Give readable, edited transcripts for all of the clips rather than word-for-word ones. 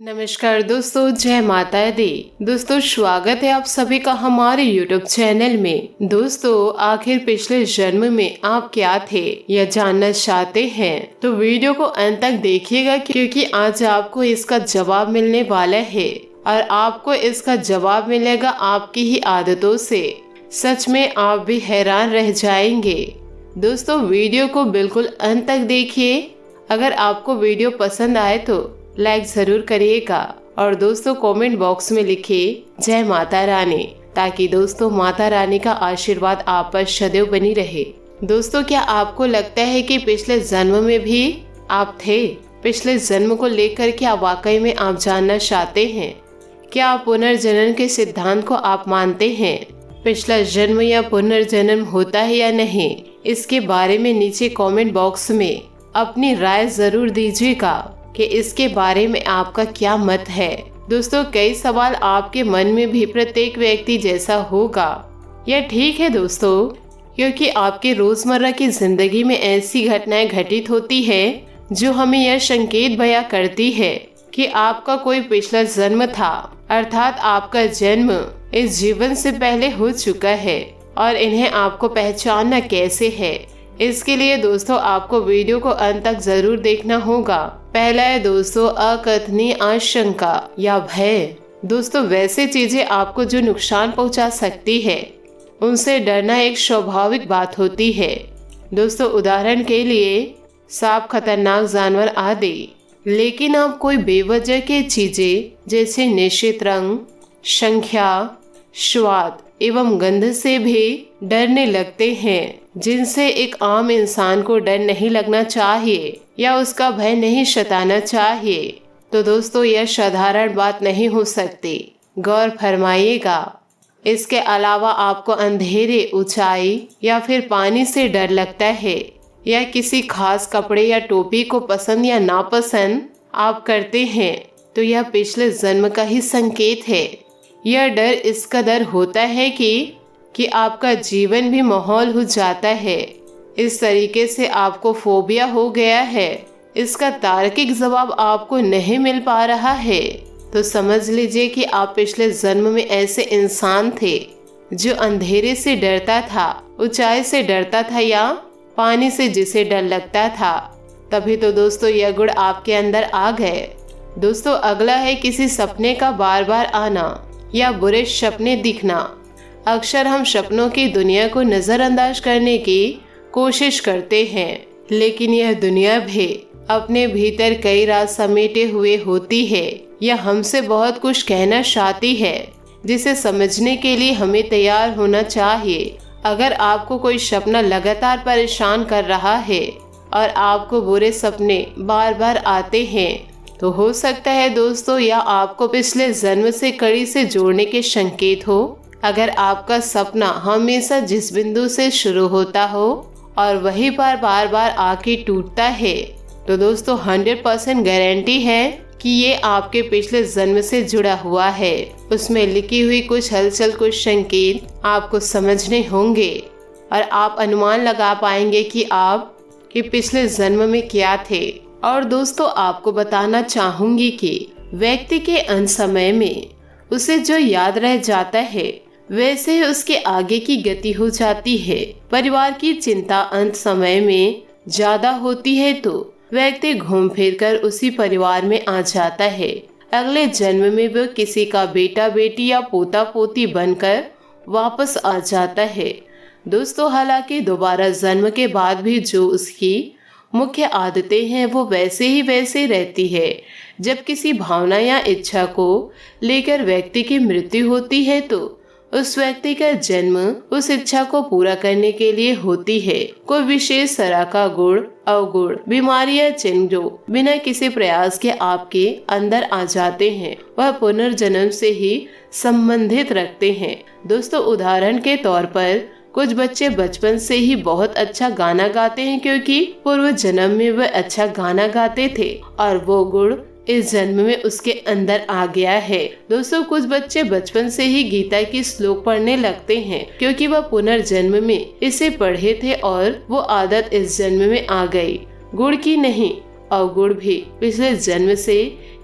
नमस्कार दोस्तों, जय माता दी। दोस्तों स्वागत है आप सभी का हमारे YouTube चैनल में। दोस्तों आखिर पिछले जन्म में आप क्या थे यह जानना चाहते हैं तो वीडियो को अंत तक देखिएगा, क्योंकि आज आपको इसका जवाब मिलने वाला है और आपको इसका जवाब मिलेगा आपकी ही आदतों से। सच में आप भी हैरान रह जाएंगे। दोस्तों वीडियो को बिल्कुल अंत तक देखिए। अगर आपको वीडियो पसंद आए तो लाइक जरूर करिएगा और दोस्तों कमेंट बॉक्स में लिखिए जय माता रानी, ताकि दोस्तों माता रानी का आशीर्वाद आप पर सदैव बनी रहे। दोस्तों क्या आपको लगता है कि पिछले जन्म में भी आप थे? पिछले जन्म को लेकर क्या वाकई में आप जानना चाहते हैं? क्या आप पुनर्जन्म के सिद्धांत को आप मानते हैं? पिछला जन्म या पुनर्जन्म होता है या नहीं, इसके बारे में नीचे कमेंट बॉक्स में अपनी राय जरूर दीजिएगा कि इसके बारे में आपका क्या मत है। दोस्तों कई सवाल आपके मन में भी प्रत्येक व्यक्ति जैसा होगा। यह ठीक है दोस्तों, क्योंकि आपके रोजमर्रा की जिंदगी में ऐसी घटनाएं घटित होती है जो हमें यह संकेत बयां करती है कि आपका कोई पिछला जन्म था, अर्थात आपका जन्म इस जीवन से पहले हो चुका है। और इन्हें आपको पहचानना कैसे है, इसके लिए दोस्तों आपको वीडियो को अंत तक जरूर देखना होगा। पहला है दोस्तों अकथनीय आशंका या भय। दोस्तों वैसे चीजें आपको जो नुकसान पहुंचा सकती है उनसे डरना एक स्वाभाविक बात होती है। दोस्तों उदाहरण के लिए सांप, खतरनाक जानवर आदि। लेकिन आप कोई बेवजह की चीजें जैसे निश्चित रंग, संख्या, स्वाद एवं गंध से भी डरने लगते हैं, जिनसे एक आम इंसान को डर नहीं लगना चाहिए या उसका भय नहीं सताना चाहिए। तो दोस्तों यह साधारण बात नहीं हो सकती, गौर फरमाइएगा। इसके अलावा आपको अंधेरे, ऊंचाई या फिर पानी से डर लगता है, या किसी खास कपड़े या टोपी को पसंद या नापसंद आप करते हैं, तो यह पिछले जन्म का ही संकेत है। यह डर इस कदर होता है कि आपका जीवन भी माहौल हो जाता है। इस तरीके से आपको फोबिया हो गया है। इसका तार्किक जवाब आपको नहीं मिल पा रहा है तो समझ लीजिए कि आप पिछले जन्म में ऐसे इंसान थे जो अंधेरे से डरता था, ऊंचाई से डरता था या पानी से जिसे डर लगता था। तभी तो दोस्तों यह गुण आपके अंदर आ गए। दोस्तों अगला है किसी सपने का बार बार आना या बुरे सपने दिखना। अक्सर हम सपनों की दुनिया को नजरअंदाज करने की कोशिश करते हैं, लेकिन यह दुनिया भी अपने भीतर कई राज समेटे हुए होती है। यह हमसे बहुत कुछ कहना चाहती है, जिसे समझने के लिए हमें तैयार होना चाहिए। अगर आपको कोई सपना लगातार परेशान कर रहा है और आपको बुरे सपने बार बार आते हैं, तो हो सकता है दोस्तों यह आपको पिछले जन्म से कड़ी से जोड़ने के संकेत हो। अगर आपका सपना हमेशा जिस बिंदु से शुरू होता हो और वहीं पर बार बार आके टूटता है, तो दोस्तों 100% गारंटी है कि ये आपके पिछले जन्म से जुड़ा हुआ है। उसमें लिखी हुई कुछ हलचल, कुछ संकेत आपको समझने होंगे और आप अनुमान लगा पाएंगे कि आप के पिछले जन्म में क्या थे। और दोस्तों आपको बताना चाहूंगी कि व्यक्ति के अंत समय में उसे जो याद रह जाता है वैसे ही उसके आगे की गति हो जाती है। परिवार की चिंता अंत समय में ज्यादा होती है तो व्यक्ति घूम फिर कर उसी परिवार में आ जाता है। अगले जन्म में वह किसी का बेटा, बेटी या पोता, पोती बनकर वापस आ जाता है। दोस्तों हालांकि दोबारा जन्म के बाद भी जो उसकी मुख्य आदतें हैं वो वैसे रहती है। जब किसी भावना या इच्छा को लेकर व्यक्ति की मृत्यु होती है तो उस व्यक्ति का जन्म उस इच्छा को पूरा करने के लिए होती है। कोई विशेष तरह का गुण, अवगुण, बीमारी या चिन्ह जो बिना किसी प्रयास के आपके अंदर आ जाते हैं, वह पुनर्जन्म से ही संबंधित रखते हैं। दोस्तों उदाहरण के तौर पर कुछ बच्चे बचपन से ही बहुत अच्छा गाना गाते हैं, क्योंकि पूर्व जन्म में वह अच्छा गाना गाते थे और वो गुण इस जन्म में उसके अंदर आ गया है। दोस्तों कुछ बच्चे बचपन से ही गीता की श्लोक पढ़ने लगते हैं, क्योंकि वह पुनर्जन्म में इसे पढ़े थे और वो आदत इस जन्म में आ गई। गुण की नहीं, अवगुण भी पिछले जन्म से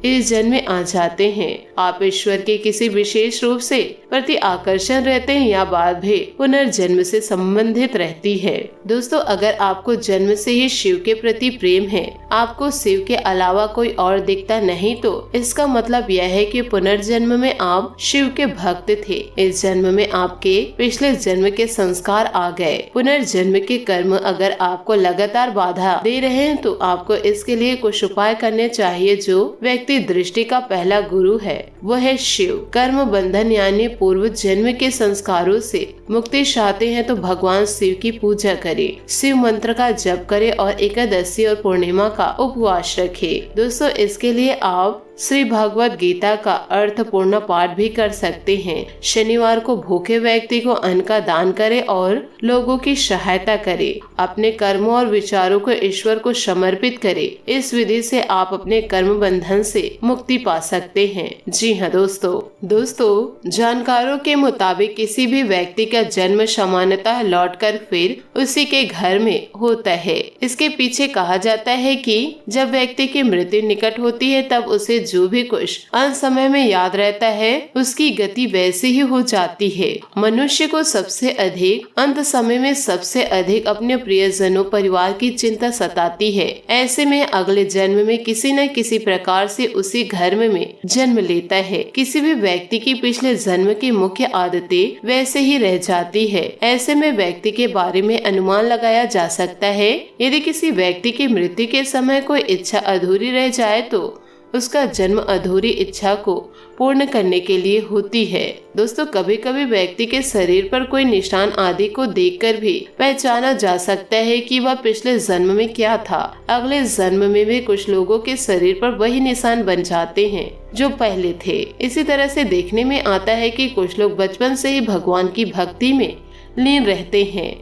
इस जन्म में आ जाते हैं। आप ईश्वर के किसी विशेष रूप से प्रति आकर्षण रहते हैं या बात भी पुनर्जन्म से संबंधित रहती है। दोस्तों, अगर आपको जन्म से ही शिव के प्रति प्रेम है, आपको शिव के अलावा कोई और दिखता नहीं, तो इसका मतलब यह है कि पुनर्जन्म में आप शिव के भक्त थे। इस जन्म में आपके पिछले जन्म के संस्कार आ गए। पुनर्जन्म के कर्म अगर आपको लगातार बाधा दे रहे हैं तो आपको इसके लिए कुछ उपाय करने चाहिए। जो व्यक्ति दृष्टि का पहला गुरु है वो है शिव। कर्म बंधन यानी पूर्व जन्म के संस्कारों से मुक्ति चाहते हैं तो भगवान शिव की पूजा करें, शिव मंत्र का जप करें और एकादशी और पूर्णिमा का उपवास रखें। दोस्तों, इसके लिए आप श्री भगवत गीता का अर्थपूर्ण पाठ भी कर सकते हैं। शनिवार को भूखे व्यक्ति को अन्न का दान करें और लोगों की सहायता करें। अपने कर्मों और विचारों को ईश्वर को समर्पित करें। इस विधि से आप अपने कर्म बंधन से मुक्ति पा सकते हैं। जी हाँ दोस्तों, जानकारों के मुताबिक किसी भी व्यक्ति का जन्म सामान्यतः लौटकर फिर उसी के घर में होता है। इसके पीछे कहा जाता है कि जब व्यक्ति की मृत्यु निकट होती है तब उसे जो भी कुछ अंत समय में याद रहता है उसकी गति वैसे ही हो जाती है। मनुष्य को सबसे अधिक अंत समय में सबसे अधिक अपने प्रियजनों परिवार की चिंता सताती है। ऐसे में अगले जन्म में किसी न किसी प्रकार से उसी घर में जन्म लेता है। किसी भी व्यक्ति की पिछले जन्म की मुख्य आदतें वैसे ही रह जाती है। ऐसे में व्यक्ति के बारे में अनुमान लगाया जा सकता है। यदि किसी व्यक्ति की मृत्यु के समय कोई इच्छा अधूरी रह जाए तो उसका जन्म अधूरी इच्छा को पूर्ण करने के लिए होती है। दोस्तों, कभी कभी व्यक्ति के शरीर पर कोई निशान आदि को देखकर भी पहचाना जा सकता है कि वह पिछले जन्म में क्या था। अगले जन्म में भी कुछ लोगों के शरीर पर वही निशान बन जाते हैं जो पहले थे। इसी तरह से देखने में आता है कि कुछ लोग बचपन से ही भगवान की भक्ति में लीन रहते हैं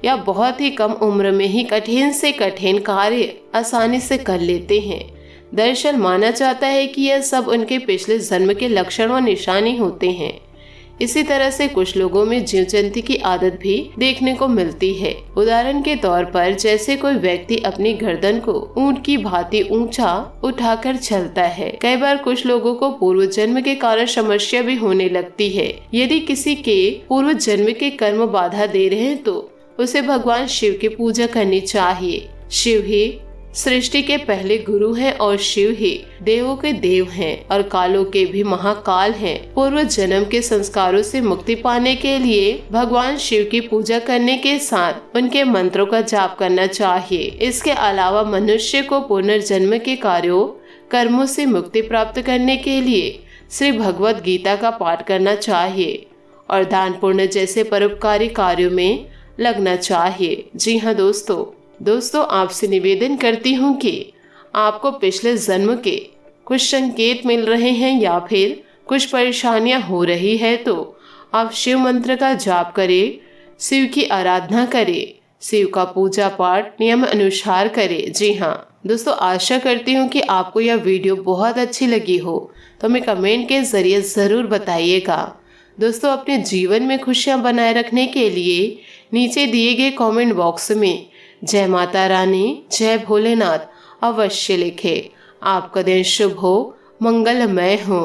या बहुत ही कम उम्र में ही कठिन से कठिन कार्य आसानी से कर लेते हैं। दरअसल माना जाता है कि यह सब उनके पिछले जन्म के लक्षण और निशानी होते हैं। इसी तरह से कुछ लोगों में जीव जंतु की आदत भी देखने को मिलती है। उदाहरण के तौर पर जैसे कोई व्यक्ति अपनी गर्दन को ऊंट की भांति ऊंचा उठाकर चलता है। कई बार कुछ लोगों को पूर्व जन्म के कारण समस्या भी होने लगती है। यदि किसी के पूर्व जन्म के कर्म बाधा दे रहे हैं तो उसे भगवान शिव की पूजा करनी चाहिए। शिव ही सृष्टि के पहले गुरु हैं और शिव ही देवों के देव हैं और कालों के भी महाकाल हैं। पूर्व जन्म के संस्कारों से मुक्ति पाने के लिए भगवान शिव की पूजा करने के साथ उनके मंत्रों का जाप करना चाहिए। इसके अलावा मनुष्य को पुनर्जन्म के कर्मों से मुक्ति प्राप्त करने के लिए श्री भगवत गीता का पाठ करना चाहिए और दान पुण्य जैसे परोपकारी कार्यों में लगना चाहिए। जी हाँ दोस्तों, आपसे निवेदन करती हूँ कि आपको पिछले जन्म के कुछ संकेत मिल रहे हैं या फिर कुछ परेशानियाँ हो रही है तो आप शिव मंत्र का जाप करें, शिव की आराधना करें, शिव का पूजा पाठ नियम अनुसार करें। जी हाँ दोस्तों, आशा करती हूँ कि आपको यह वीडियो बहुत अच्छी लगी हो तो हमें कमेंट के जरिए ज़रूर बताइएगा। दोस्तों, अपने जीवन में खुशियाँ बनाए रखने के लिए नीचे दिए गए कमेंट बॉक्स में जय माता रानी, जय भोलेनाथ अवश्य लिखें। आपका दिन शुभ हो, मंगलमय हो।